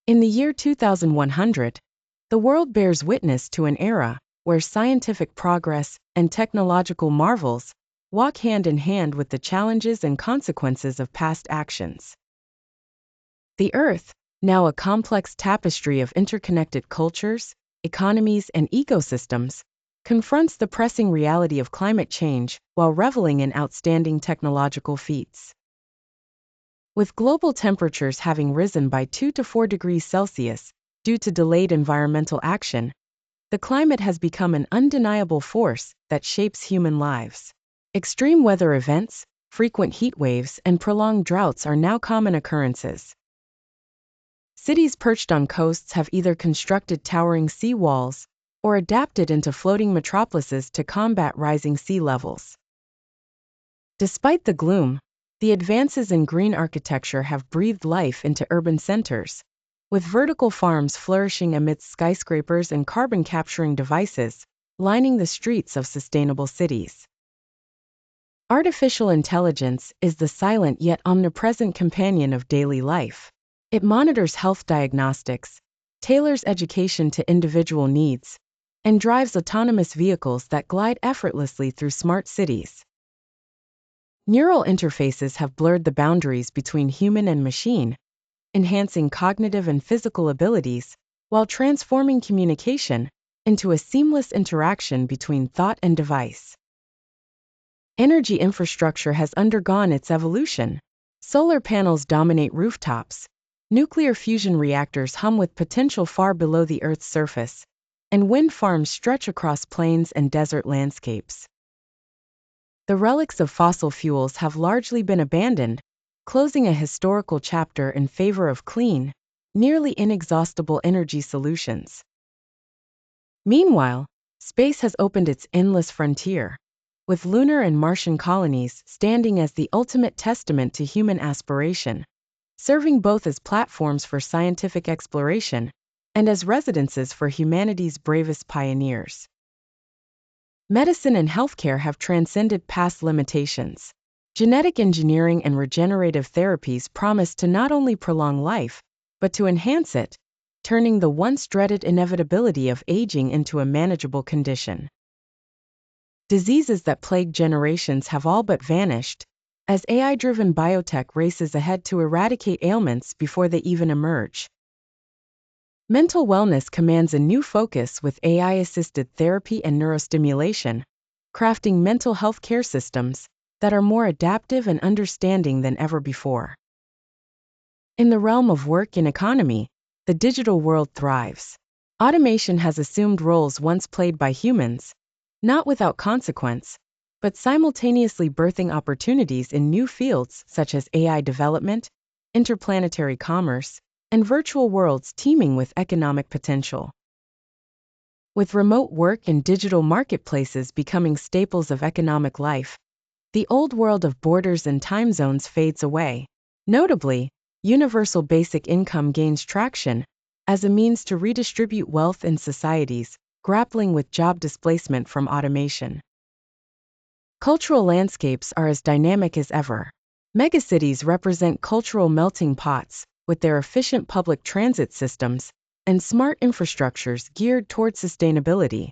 In the year 2100, the world bears witness to an era where scientific progress and technological marvels walk hand in hand with the challenges and consequences of past actions. The Earth, now a complex tapestry of interconnected cultures, economies, and ecosystems, confronts the pressing reality of climate change while reveling in outstanding technological feats. With global temperatures having risen by 2 to 4 degrees Celsius due to delayed environmental action, the climate has become an undeniable force that shapes human lives. Extreme weather events, frequent heat waves, and prolonged droughts are now common occurrences. Cities perched on coasts have either constructed towering sea walls or adapted into floating metropolises to combat rising sea levels. Despite the gloom, the advances in green architecture have breathed life into urban centers, with vertical farms flourishing amidst skyscrapers and carbon-capturing devices lining the streets of sustainable cities. Artificial intelligence is the silent yet omnipresent companion of daily life. It monitors health diagnostics, tailors education to individual needs, and drives autonomous vehicles that glide effortlessly through smart cities. Neural interfaces have blurred the boundaries between human and machine, enhancing cognitive and physical abilities, while transforming communication into a seamless interaction between thought and device. Energy infrastructure has undergone its evolution. Solar panels dominate rooftops, nuclear fusion reactors hum with potential far below the Earth's surface, and wind farms stretch across plains and desert landscapes. The relics of fossil fuels have largely been abandoned, closing a historical chapter in favor of clean, nearly inexhaustible energy solutions. Meanwhile, space has opened its endless frontier, with lunar and Martian colonies standing as the ultimate testament to human aspiration, serving both as platforms for scientific exploration and as residences for humanity's bravest pioneers. Medicine and healthcare have transcended past limitations. Genetic engineering and regenerative therapies promise to not only prolong life, but to enhance it, turning the once dreaded inevitability of aging into a manageable condition. Diseases that plagued generations have all but vanished, as AI-driven biotech races ahead to eradicate ailments before they even emerge. Mental wellness commands a new focus with AI-assisted therapy and neurostimulation, crafting mental health care systems that are more adaptive and understanding than ever before. In the realm of work and economy, the digital world thrives. Automation has assumed roles once played by humans, not without consequence, but simultaneously birthing opportunities in new fields such as AI development, interplanetary commerce, and virtual worlds teeming with economic potential. With remote work and digital marketplaces becoming staples of economic life, the old world of borders and time zones fades away. Notably, universal basic income gains traction as a means to redistribute wealth in societies grappling with job displacement from automation. Cultural landscapes are as dynamic as ever. Megacities represent cultural melting pots, with their efficient public transit systems and smart infrastructures geared toward sustainability.